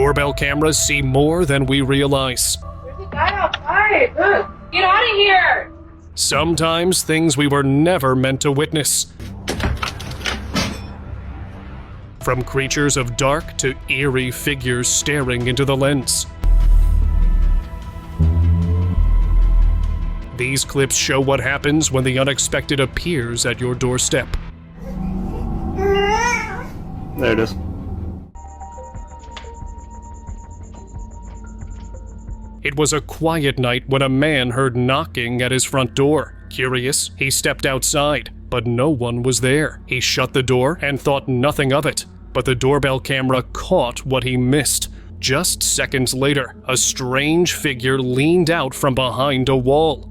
Doorbell cameras see more than we realize. There's a guy outside. Look, get out of here. Sometimes things we were never meant to witness. From creatures of dark to eerie figures staring into the lens. These clips show what happens when the unexpected appears at your doorstep. There it is. It was a quiet night when a man heard knocking at his front door. Curious, he stepped outside, but no one was there. He shut the door and thought nothing of it, but the doorbell camera caught what he missed. Just seconds later, a strange figure leaned out from behind a wall.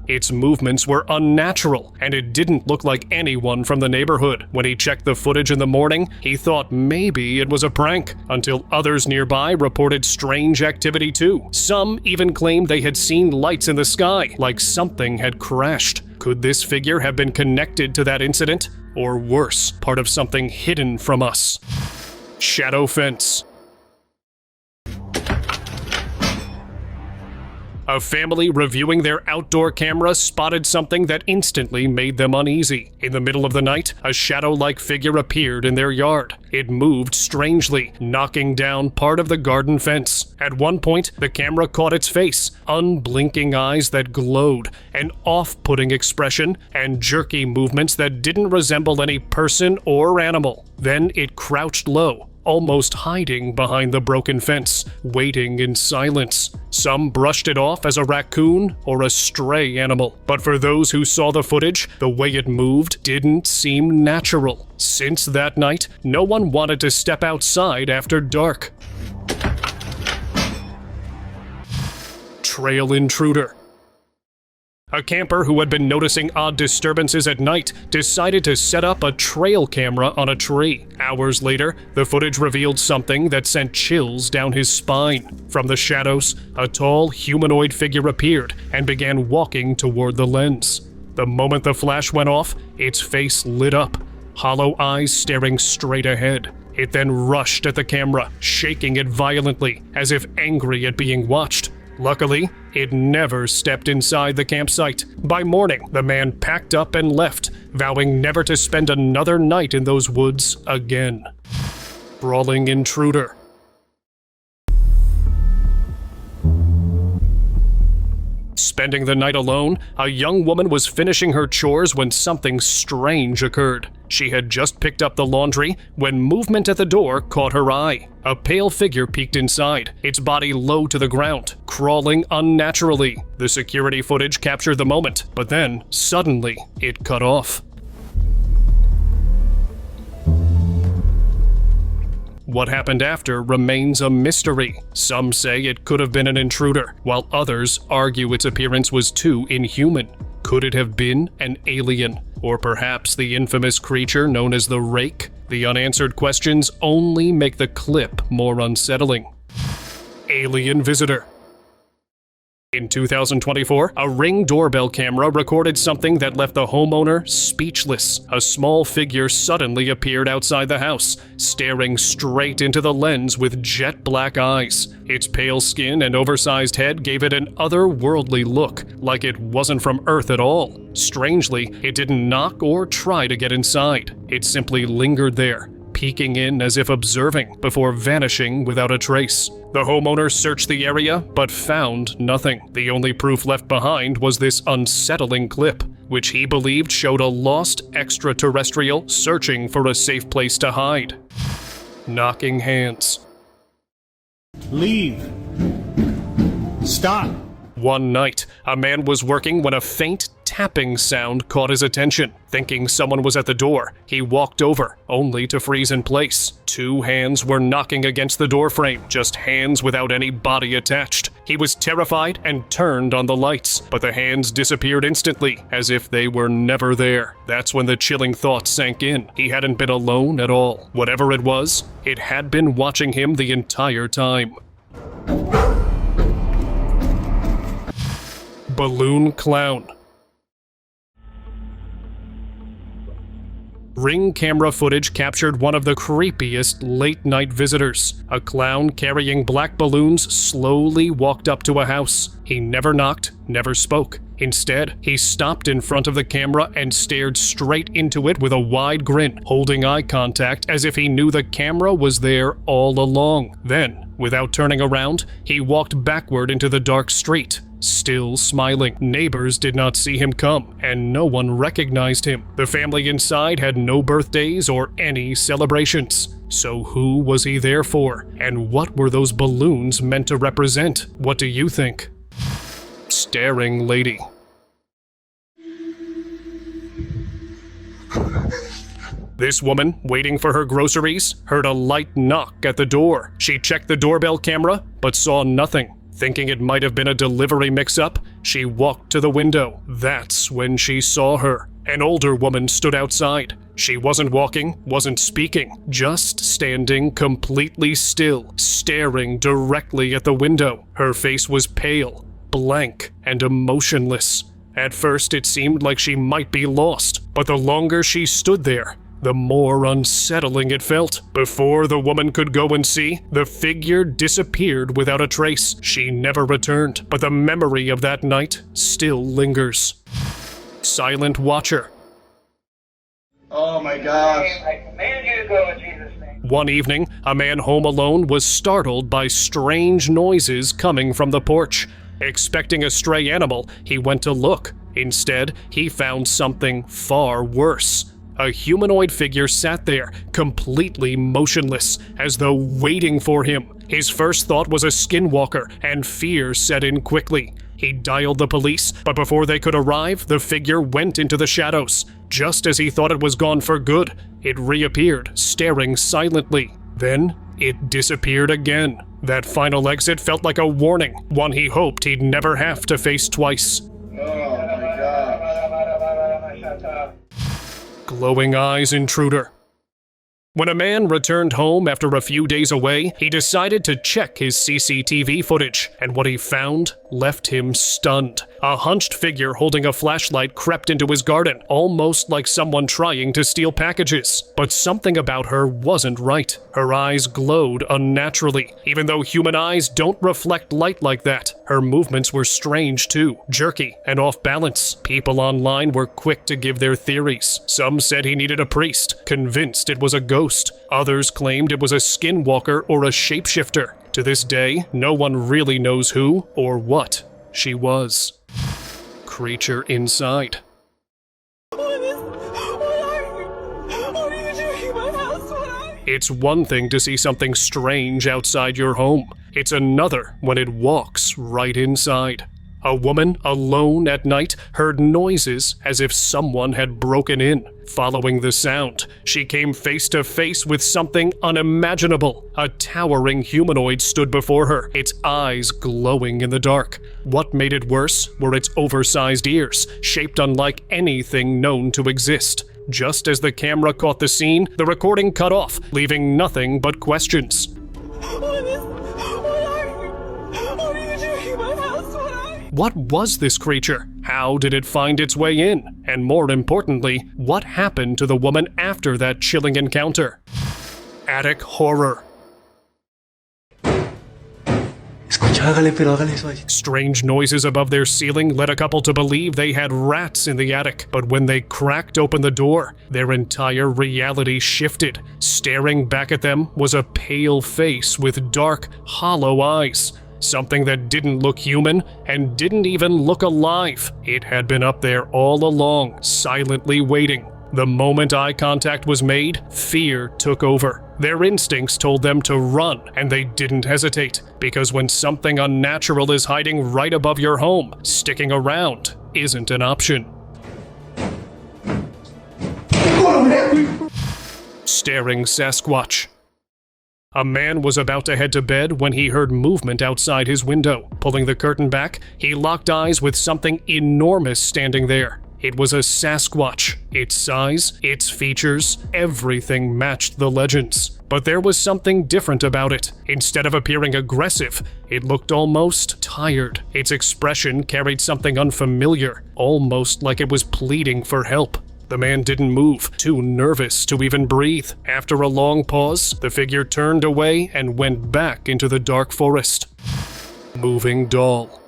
Its movements were unnatural, and it didn't look like anyone from the neighborhood. When he checked the footage in the morning, he thought maybe it was a prank, until others nearby reported strange activity too. Some even claimed they had seen lights in the sky, like something had crashed. Could this figure have been connected to that incident? Or worse, part of something hidden from us? Shadow fence. A family reviewing their outdoor camera spotted something that instantly made them uneasy. In the middle of the night, a shadow-like figure appeared in their yard. It moved strangely, knocking down part of the garden fence. At one point, the camera caught its face, unblinking eyes that glowed, an off-putting expression, and jerky movements that didn't resemble any person or animal. Then it crouched low, almost hiding behind the broken fence, waiting in silence. Some brushed it off as a raccoon or a stray animal, but for those who saw the footage, the way it moved didn't seem natural. Since that night, no one wanted to step outside after dark. Trail intruder. A camper who had been noticing odd disturbances at night decided to set up a trail camera on a tree. Hours later, the footage revealed something that sent chills down his spine. From the shadows, a tall humanoid figure appeared and began walking toward the lens. The moment the flash went off, its face lit up, hollow eyes staring straight ahead. It then rushed at the camera, shaking it violently, as if angry at being watched. Luckily, it never stepped inside the campsite. By morning, the man packed up and left, vowing never to spend another night in those woods again. Brawling intruder. Spending the night alone, a young woman was finishing her chores when something strange occurred. She had just picked up the laundry when movement at the door caught her eye. A pale figure peeked inside, its body low to the ground, crawling unnaturally. The security footage captured the moment, but then, suddenly, it cut off. What happened after remains a mystery. Some say it could have been an intruder, while others argue its appearance was too inhuman. Could it have been an alien? Or perhaps the infamous creature known as the Rake? The unanswered questions only make the clip more unsettling. Alien visitor. In 2024, a Ring doorbell camera recorded something that left the homeowner speechless. A small figure suddenly appeared outside the house, staring straight into the lens with jet black eyes. Its pale skin and oversized head gave it an otherworldly look, like it wasn't from Earth at all. Strangely, it didn't knock or try to get inside. It simply lingered there, peeking in as if observing, before vanishing without a trace. The homeowner searched the area, but found nothing. The only proof left behind was this unsettling clip, which he believed showed a lost extraterrestrial searching for a safe place to hide. Knocking hands. Leave. Stop. One night, a man was working when a faint tapping sound caught his attention. Thinking someone was at the door, he walked over, only to freeze in place. Two hands were knocking against the doorframe, just hands without any body attached. He was terrified and turned on the lights, but the hands disappeared instantly, as if they were never there. That's when the chilling thought sank in. He hadn't been alone at all. Whatever it was, it had been watching him the entire time. Balloon clown. Ring camera footage captured one of the creepiest late-night visitors. A clown carrying black balloons slowly walked up to a house. He never knocked, never spoke. Instead, he stopped in front of the camera and stared straight into it with a wide grin, holding eye contact as if he knew the camera was there all along. Then, without turning around, he walked backward into the dark street, still smiling. Neighbors did not see him come, and no one recognized him. The family inside had no birthdays or any celebrations. So who was he there for? And what were those balloons meant to represent? What do you think? Staring lady. This woman, waiting for her groceries, heard a light knock at the door. She checked the doorbell camera, but saw nothing. Thinking it might have been a delivery mix-up, she walked to the window. That's when she saw her. An older woman stood outside. She wasn't walking, wasn't speaking, just standing completely still, staring directly at the window. Her face was pale, blank, and emotionless. At first, it seemed like she might be lost, but the longer she stood there, the more unsettling it felt. Before the woman could go and see, the figure disappeared without a trace. She never returned, but the memory of that night still lingers. Silent watcher. Oh my gosh. I command you to go in Jesus' name. One evening, a man home alone was startled by strange noises coming from the porch. Expecting a stray animal, he went to look. Instead, he found something far worse. A humanoid figure sat there, completely motionless, as though waiting for him. His first thought was a skinwalker, and fear set in quickly. He dialed the police, but before they could arrive, the figure went into the shadows. Just as he thought it was gone for good, it reappeared, staring silently. Then, it disappeared again. That final exit felt like a warning, one he hoped he'd never have to face twice. Oh my gosh. Glowing eyes intruder. When a man returned home after a few days away, he decided to check his CCTV footage, and what he found left him stunned. A hunched figure holding a flashlight crept into his garden, almost like someone trying to steal packages. But something about her wasn't right. Her eyes glowed unnaturally. Even though human eyes don't reflect light like that, her movements were strange too, jerky and off balance. People online were quick to give their theories. Some said he needed a priest, convinced it was a ghost. Others claimed it was a skinwalker or a shapeshifter. To this day, no one really knows who or what she was. Creature inside. It's one thing to see something strange outside your home. It's another when it walks right inside. A woman, alone at night, heard noises as if someone had broken in. Following the sound, she came face to face with something unimaginable. A towering humanoid stood before her, its eyes glowing in the dark. What made it worse were its oversized ears, shaped unlike anything known to exist. Just as the camera caught the scene, the recording cut off, leaving nothing but questions. What was this creature? How did it find its way in? And more importantly, what happened to the woman after that chilling encounter? Attic horror. Strange noises above their ceiling led a couple to believe they had rats in the attic, but when they cracked open the door, their entire reality shifted. Staring back at them was a pale face with dark, hollow eyes. Something that didn't look human and didn't even look alive. It had been up there all along, silently waiting. The moment eye contact was made, fear took over. Their instincts told them to run, and they didn't hesitate, because when something unnatural is hiding right above your home, sticking around isn't an option. Staring Sasquatch. A man was about to head to bed when he heard movement outside his window. Pulling the curtain back, he locked eyes with something enormous standing there. It was a Sasquatch. Its size, its features, everything matched the legends. But there was something different about it. Instead of appearing aggressive, it looked almost tired. Its expression carried something unfamiliar, almost like it was pleading for help. The man didn't move, too nervous to even breathe. After a long pause, the figure turned away and went back into the dark forest. Moving doll.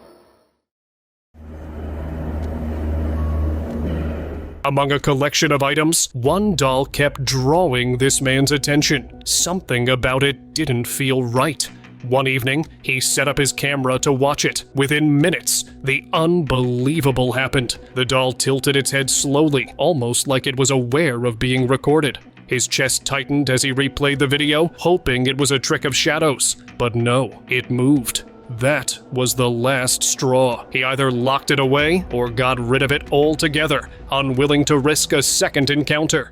Among a collection of items, one doll kept drawing this man's attention. Something about it didn't feel right. One evening, he set up his camera to watch it. Within minutes, the unbelievable happened. The doll tilted its head slowly, almost like it was aware of being recorded. His chest tightened as he replayed the video, hoping it was a trick of shadows. But no, it moved. That was the last straw. He either locked it away or got rid of it altogether, unwilling to risk a second encounter.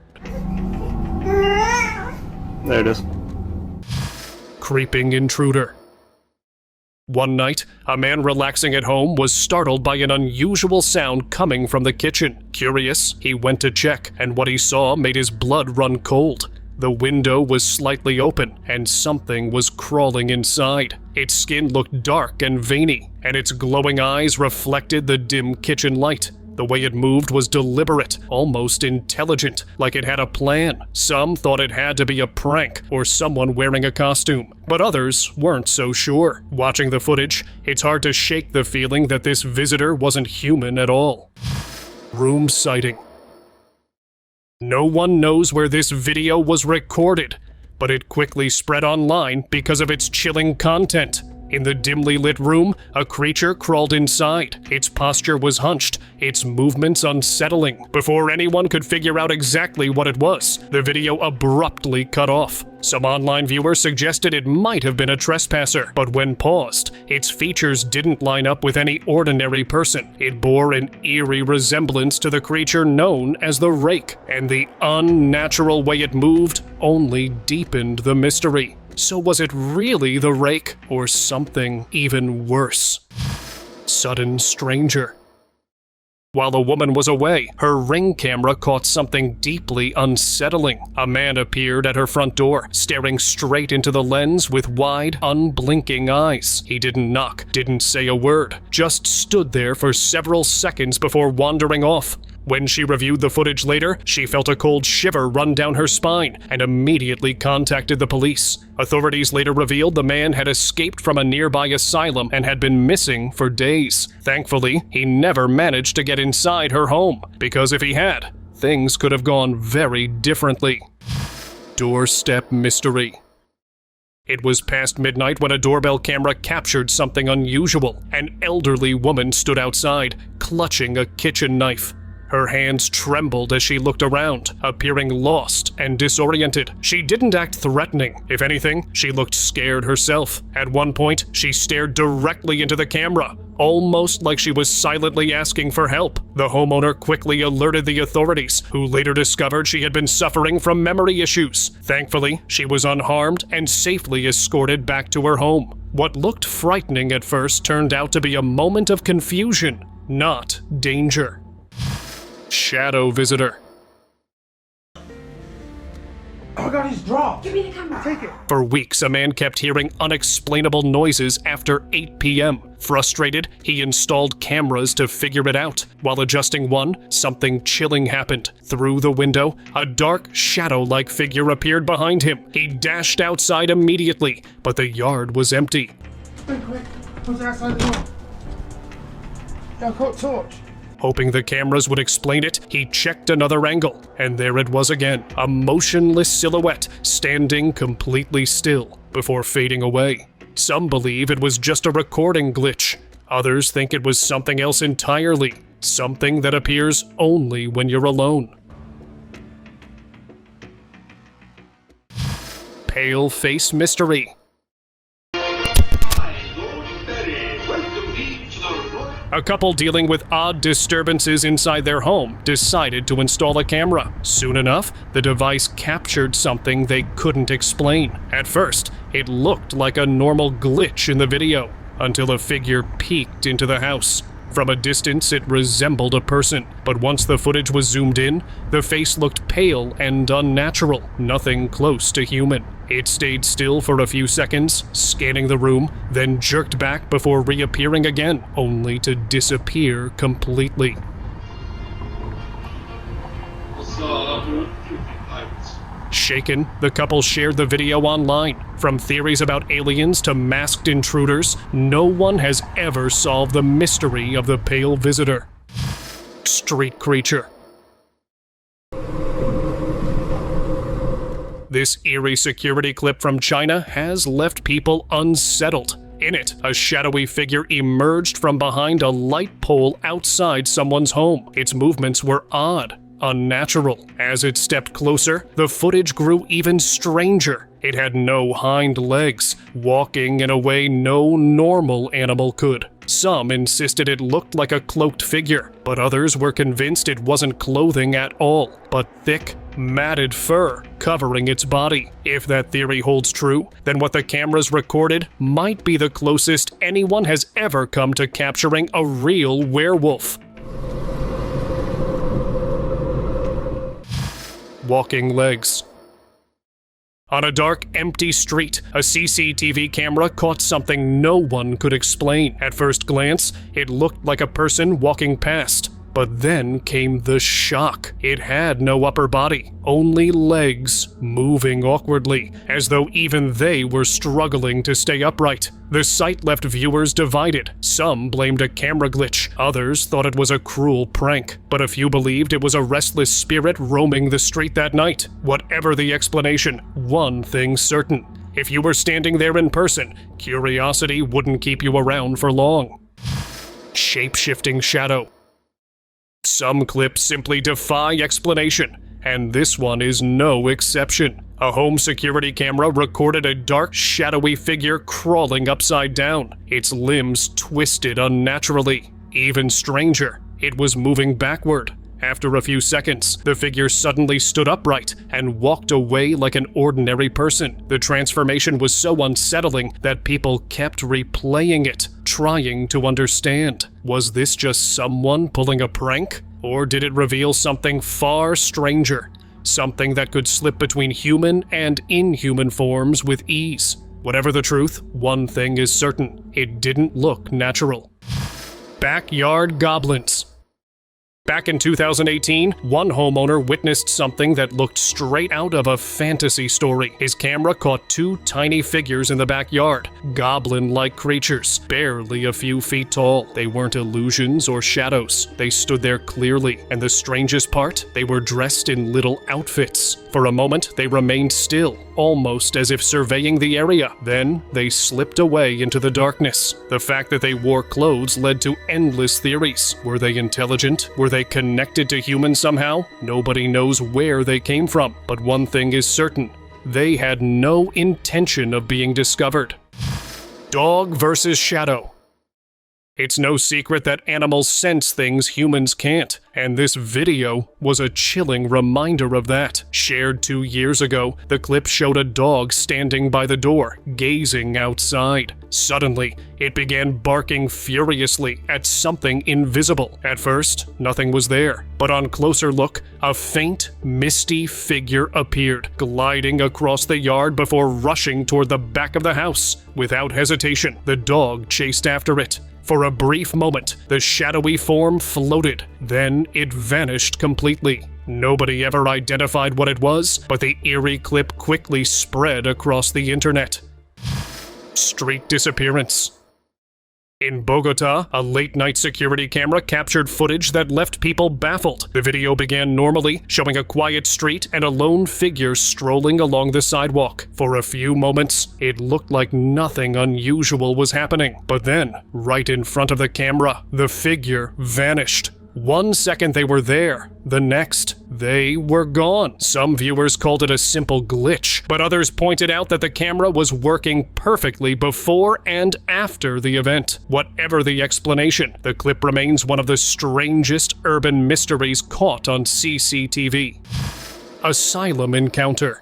There it is. Creeping intruder. One night, a man relaxing at home was startled by an unusual sound coming from the kitchen. Curious, he went to check, and what he saw made his blood run cold. The window was slightly open, and something was crawling inside. Its skin looked dark and veiny, and its glowing eyes reflected the dim kitchen light. The way it moved was deliberate, almost intelligent, like it had a plan. Some thought it had to be a prank or someone wearing a costume, but others weren't so sure. Watching the footage, it's hard to shake the feeling that this visitor wasn't human at all. Room sighting. No one knows where this video was recorded, but it quickly spread online because of its chilling content. In the dimly lit room, a creature crawled inside. Its posture was hunched, its movements unsettling. Before anyone could figure out exactly what it was, the video abruptly cut off. Some online viewers suggested it might have been a trespasser, but when paused, its features didn't line up with any ordinary person. It bore an eerie resemblance to the creature known as the Rake, and the unnatural way it moved only deepened the mystery. So was it really the Rake, or something even worse? Sudden stranger. While the woman was away, her Ring camera caught something deeply unsettling. A man appeared at her front door, staring straight into the lens with wide, unblinking eyes. He didn't knock, didn't say a word, just stood there for several seconds before wandering off. When she reviewed the footage later, she felt a cold shiver run down her spine and immediately contacted the police. Authorities later revealed the man had escaped from a nearby asylum and had been missing for days. Thankfully, he never managed to get inside her home, because if he had, things could have gone very differently. Doorstep mystery. It was past midnight when a doorbell camera captured something unusual. An elderly woman stood outside, clutching a kitchen knife. Her hands trembled as she looked around, appearing lost and disoriented. She didn't act threatening. If anything, she looked scared herself. At one point, she stared directly into the camera, almost like she was silently asking for help. The homeowner quickly alerted the authorities, who later discovered she had been suffering from memory issues. Thankfully, she was unharmed and safely escorted back to her home. What looked frightening at first turned out to be a moment of confusion, not danger. Shadow visitor. Oh my god, he's dropped! Give me the camera. Take it. For weeks, a man kept hearing unexplainable noises after 8 p.m. Frustrated, he installed cameras to figure it out. While adjusting one, something chilling happened. Through the window, a dark, shadow-like figure appeared behind him. He dashed outside immediately, but the yard was empty. Quick, who's outside the door? Yeah, I've got a torch. Hoping the cameras would explain it, he checked another angle, and there it was again, a motionless silhouette standing completely still before fading away. Some believe it was just a recording glitch. Others think it was something else entirely, something that appears only when you're alone. Pale face mystery. A couple dealing with odd disturbances inside their home decided to install a camera. Soon enough, the device captured something they couldn't explain. At first, it looked like a normal glitch in the video, until a figure peeked into the house. From a distance, it resembled a person, but once the footage was zoomed in, the face looked pale and unnatural, nothing close to human. It stayed still for a few seconds, scanning the room, then jerked back before reappearing again, only to disappear completely. Shaken, the couple shared the video online. From theories about aliens to masked intruders, no one has ever solved the mystery of the pale visitor. Street creature. This eerie security clip from China has left people unsettled. In it, a shadowy figure emerged from behind a light pole outside someone's home. Its movements were odd, unnatural. As it stepped closer, the footage grew even stranger. It had no hind legs, walking in a way no normal animal could. Some insisted it looked like a cloaked figure, but others were convinced it wasn't clothing at all, but thick, matted fur covering its body. If that theory holds true, then what the cameras recorded might be the closest anyone has ever come to capturing a real werewolf. Walking legs. On a dark, empty street, a CCTV camera caught something no one could explain. At first glance, it looked like a person walking past. But then came the shock. It had no upper body, only legs moving awkwardly, as though even they were struggling to stay upright. The sight left viewers divided. Some blamed a camera glitch, others thought it was a cruel prank, but a few believed it was a restless spirit roaming the street that night. Whatever the explanation, one thing's certain. If you were standing there in person, curiosity wouldn't keep you around for long. Shape-shifting shadow. Some clips simply defy explanation, and this one is no exception. A home security camera recorded a dark, shadowy figure crawling upside down, its limbs twisted unnaturally. Even stranger, it was moving backward. After a few seconds, the figure suddenly stood upright and walked away like an ordinary person. The transformation was so unsettling that people kept replaying it, trying to understand. Was this just someone pulling a prank? Or did it reveal something far stranger? Something that could slip between human and inhuman forms with ease. Whatever the truth, one thing is certain: it didn't look natural. Backyard goblins. Back in 2018, one homeowner witnessed something that looked straight out of a fantasy story. His camera caught two tiny figures in the backyard, goblin-like creatures, barely a few feet tall. They weren't illusions or shadows. They stood there clearly, and the strangest part, they were dressed in little outfits. For a moment, they remained still, almost as if surveying the area. Then, they slipped away into the darkness. The fact that they wore clothes led to endless theories. Were they intelligent? Were they connected to humans somehow? Nobody knows where they came from, but one thing is certain: they had no intention of being discovered. Dog versus shadow. It's no secret that animals sense things humans can't, and this video was a chilling reminder of that. Shared 2 years ago, the clip showed a dog standing by the door, gazing outside. Suddenly, it began barking furiously at something invisible. At first, nothing was there, but on closer look, a faint, misty figure appeared, gliding across the yard before rushing toward the back of the house. Without hesitation, the dog chased after it. For a brief moment, the shadowy form floated, then it vanished completely. Nobody ever identified what it was, but the eerie clip quickly spread across the internet. Street disappearance. In Bogota, a late-night security camera captured footage that left people baffled. The video began normally, showing a quiet street and a lone figure strolling along the sidewalk. For a few moments, it looked like nothing unusual was happening. But then, right in front of the camera, the figure vanished. 1 second they were there, the next, they were gone. Some viewers called it a simple glitch, but others pointed out that the camera was working perfectly before and after the event. Whatever the explanation, the clip remains one of the strangest urban mysteries caught on CCTV. Asylum encounter.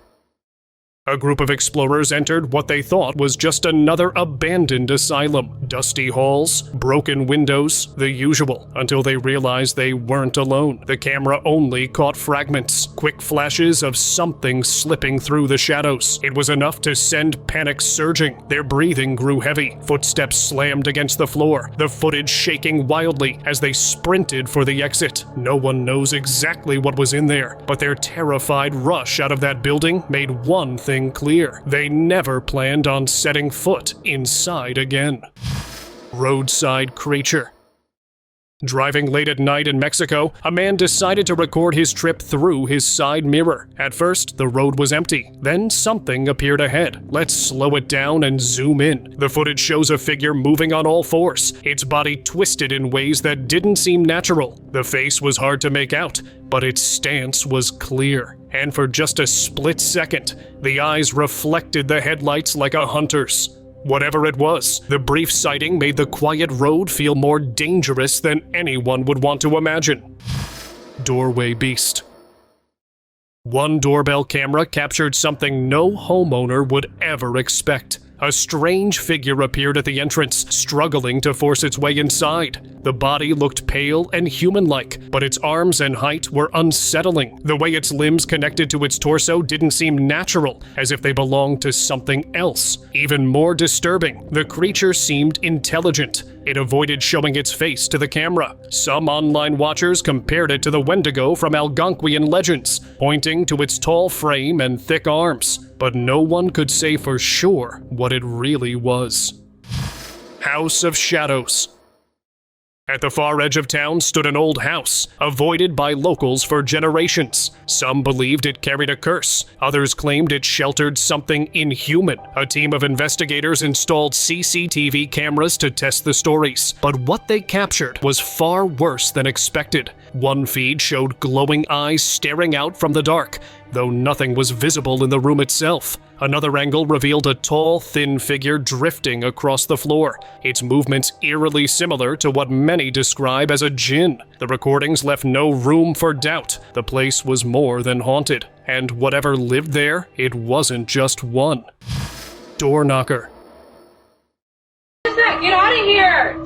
A group of explorers entered what they thought was just another abandoned asylum. Dusty halls, broken windows, the usual, until they realized they weren't alone. The camera only caught fragments, quick flashes of something slipping through the shadows. It was enough to send panic surging. Their breathing grew heavy, footsteps slammed against the floor, the footage shaking wildly as they sprinted for the exit. No one knows exactly what was in there, but their terrified rush out of that building made one thing clear: they never planned on setting foot inside again. Roadside creature. Driving late at night in Mexico, a man decided to record his trip through his side mirror. At first, the road was empty. Then something appeared ahead. Let's slow it down and zoom in. The footage shows a figure moving on all fours, its body twisted in ways that didn't seem natural. The face was hard to make out, but its stance was clear. And for just a split second, the eyes reflected the headlights like a hunter's. Whatever it was, the brief sighting made the quiet road feel more dangerous than anyone would want to imagine. Doorway beast. One doorbell camera captured something no homeowner would ever expect. A strange figure appeared at the entrance, struggling to force its way inside. The body looked pale and human-like, but its arms and height were unsettling. The way its limbs connected to its torso didn't seem natural, as if they belonged to something else. Even more disturbing, the creature seemed intelligent. It avoided showing its face to the camera. Some online watchers compared it to the Wendigo from Algonquian legends, pointing to its tall frame and thick arms, but no one could say for sure what it really was. House of Shadows. At the far edge of town stood an old house, avoided by locals for generations. Some believed it carried a curse. Others claimed it sheltered something inhuman. A team of investigators installed CCTV cameras to test the stories. But what they captured was far worse than expected. One feed showed glowing eyes staring out from the dark, though nothing was visible in the room itself. Another angle revealed a tall, thin figure drifting across the floor, its movements eerily similar to what many describe as a djinn. The recordings left no room for doubt. The place was more than haunted, and whatever lived there, it wasn't just one. Door knocker. Get out of here!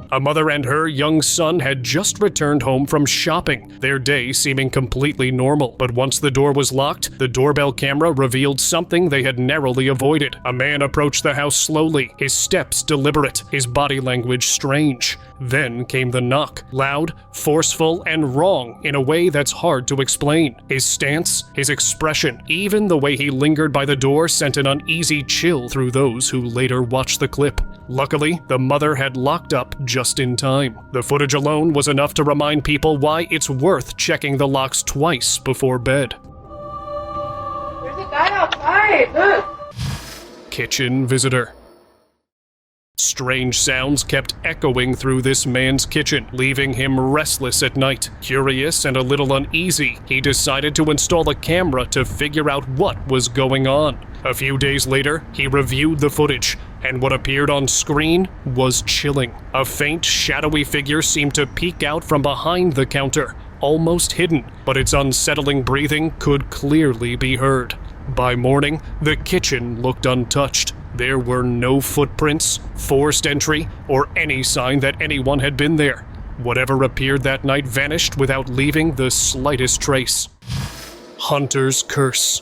A mother and her young son had just returned home from shopping, their day seeming completely normal. But once the door was locked, the doorbell camera revealed something they had narrowly avoided. A man approached the house slowly, his steps deliberate, his body language strange. Then came the knock, loud, forceful, and wrong in a way that's hard to explain. His stance, his expression, even the way he lingered by the door sent an uneasy chill through those who later watched the clip. Luckily, the mother had locked up just in time. The footage alone was enough to remind people why it's worth checking the locks twice before bed. There's a guy outside, look! Kitchen visitor. Strange sounds kept echoing through this man's kitchen, leaving him restless at night. Curious and a little uneasy, he decided to install a camera to figure out what was going on. A few days later, he reviewed the footage, and what appeared on screen was chilling. A faint, shadowy figure seemed to peek out from behind the counter, almost hidden, but its unsettling breathing could clearly be heard. By morning, the kitchen looked untouched. There were no footprints, forced entry, or any sign that anyone had been there. Whatever appeared that night vanished without leaving the slightest trace. Hunter's curse.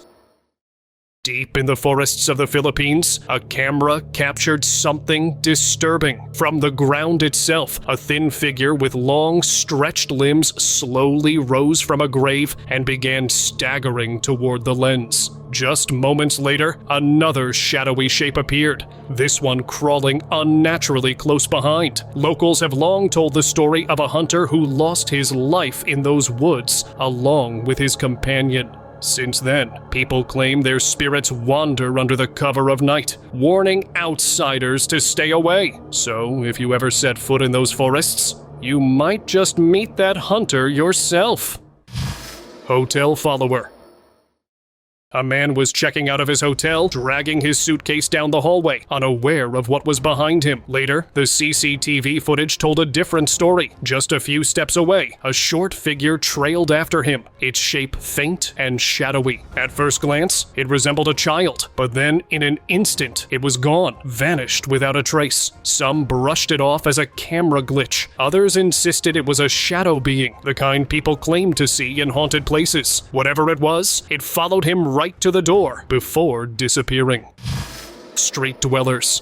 Deep in the forests of the Philippines, a camera captured something disturbing. From the ground itself, a thin figure with long, stretched limbs slowly rose from a grave and began staggering toward the lens. Just moments later, another shadowy shape appeared, this one crawling unnaturally close behind. Locals have long told the story of a hunter who lost his life in those woods, along with his companion. Since then, people claim their spirits wander under the cover of night, warning outsiders to stay away. So, if you ever set foot in those forests, you might just meet that hunter yourself. Hotel follower. A man was checking out of his hotel, dragging his suitcase down the hallway, unaware of what was behind him. Later, the CCTV footage told a different story. Just a few steps away, a short figure trailed after him, its shape faint and shadowy. At first glance, it resembled a child, but then in an instant, it was gone, vanished without a trace. Some brushed it off as a camera glitch. Others insisted it was a shadow being, the kind people claim to see in haunted places. Whatever it was, it followed him right to the door before disappearing. Street dwellers.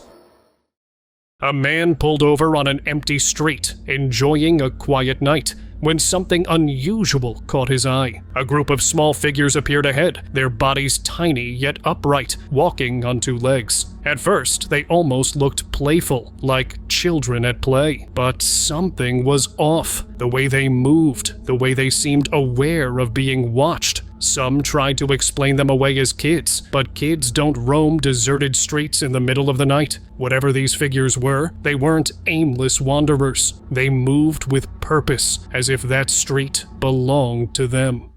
A man pulled over on an empty street, enjoying a quiet night, when something unusual caught his eye. A group of small figures appeared ahead, their bodies tiny yet upright, walking on two legs. At first, they almost looked playful, like children at play. But something was off. The way they moved, the way they seemed aware of being watched. Some tried to explain them away as kids, but kids don't roam deserted streets in the middle of the night. Whatever these figures were, they weren't aimless wanderers. They moved with purpose, as if that street belonged to them.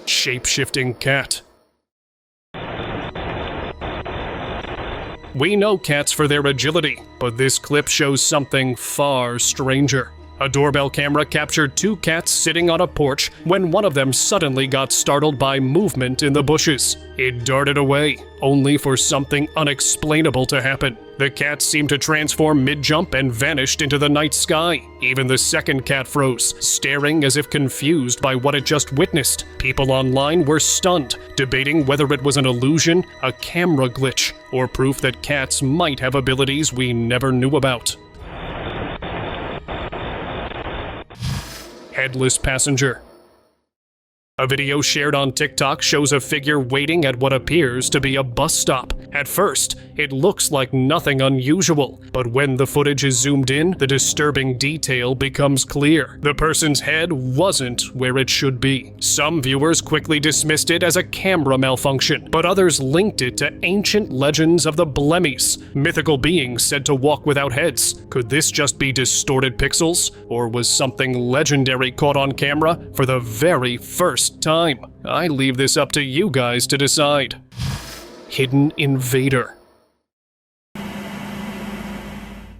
Shape-shifting cat. We know cats for their agility, but this clip shows something far stranger. A doorbell camera captured two cats sitting on a porch when one of them suddenly got startled by movement in the bushes. It darted away, only for something unexplainable to happen. The cat seemed to transform mid-jump and vanished into the night sky. Even the second cat froze, staring as if confused by what it just witnessed. People online were stunned, debating whether it was an illusion, a camera glitch, or proof that cats might have abilities we never knew about. Headless passenger. A video shared on TikTok shows a figure waiting at what appears to be a bus stop. At first, it looks like nothing unusual, but when the footage is zoomed in, the disturbing detail becomes clear. The person's head wasn't where it should be. Some viewers quickly dismissed it as a camera malfunction, but others linked it to ancient legends of the Blemmies, mythical beings said to walk without heads. Could this just be distorted pixels, or was something legendary caught on camera for the very first time? I leave this up to you guys to decide. Hidden invader.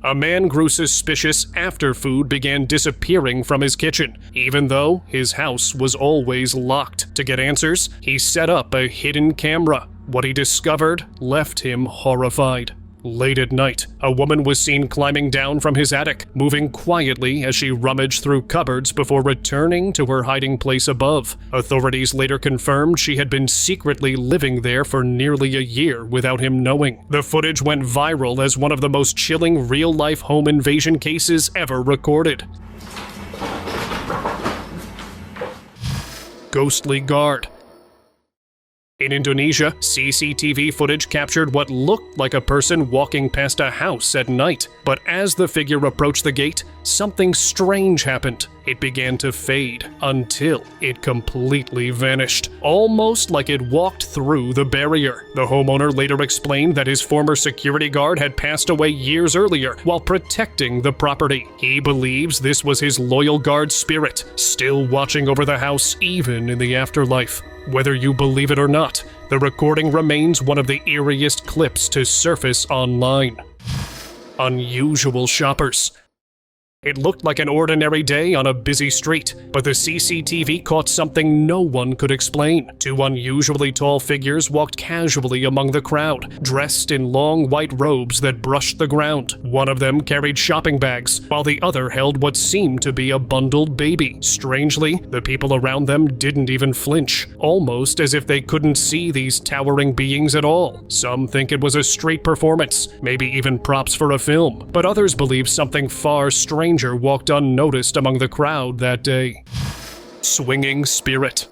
A man grew suspicious after food began disappearing from his kitchen, even though his house was always locked. To get answers, he set up a hidden camera. What he discovered left him horrified. Late at night, a woman was seen climbing down from his attic, moving quietly as she rummaged through cupboards before returning to her hiding place above. Authorities later confirmed she had been secretly living there for nearly a year without him knowing. The footage went viral as one of the most chilling real-life home invasion cases ever recorded. Ghostly guard. In Indonesia, CCTV footage captured what looked like a person walking past a house at night. But as the figure approached the gate, something strange happened. It began to fade until it completely vanished, almost like it walked through the barrier. The homeowner later explained that his former security guard had passed away years earlier while protecting the property. He believes this was his loyal guard spirit, still watching over the house even in the afterlife. Whether you believe it or not, the recording remains one of the eeriest clips to surface online. Unusual shoppers. It looked like an ordinary day on a busy street, but the CCTV caught something no one could explain. Two unusually tall figures walked casually among the crowd, dressed in long white robes that brushed the ground. One of them carried shopping bags, while the other held what seemed to be a bundled baby. Strangely, the people around them didn't even flinch, almost as if they couldn't see these towering beings at all. Some think it was a street performance, maybe even props for a film, but others believe something far stranger walked unnoticed among the crowd that day. Swinging spirit.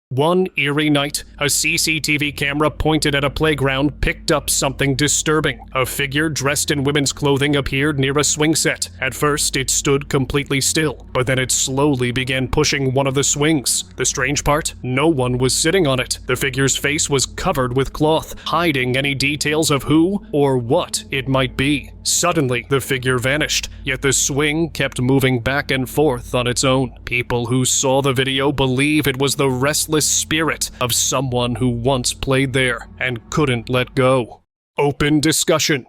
One eerie night, a CCTV camera pointed at a playground picked up something disturbing. A figure dressed in women's clothing appeared near a swing set. At first, it stood completely still, but then it slowly began pushing one of the swings. The strange part? No one was sitting on it. The figure's face was covered with cloth, hiding any details of who or what it might be. Suddenly, the figure vanished, yet the swing kept moving back and forth on its own. People who saw the video believe it was the restless restless spirit of someone who once played there and couldn't let go. Open discussion.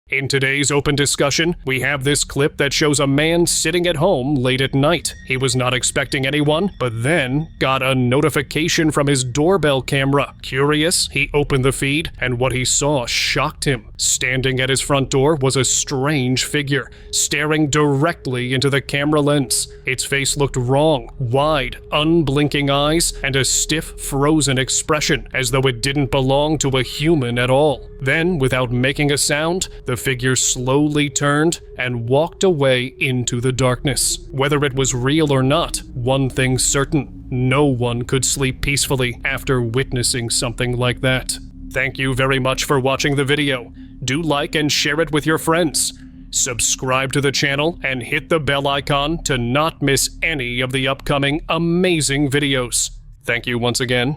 In today's open discussion, we have this clip that shows a man sitting at home late at night. He was not expecting anyone, but then got a notification from his doorbell camera. Curious, he opened the feed, and what he saw shocked him. Standing at his front door was a strange figure, staring directly into the camera lens. Its face looked wrong, wide, unblinking eyes, and a stiff, frozen expression, as though it didn't belong to a human at all. Then, without making a sound, the figure slowly turned and walked away into the darkness. Whether it was real or not, one thing's certain: no one could sleep peacefully after witnessing something like that. Thank you very much for watching the video. Do like and share it with your friends. Subscribe to the channel and hit the bell icon to not miss any of the upcoming amazing videos. Thank you once again,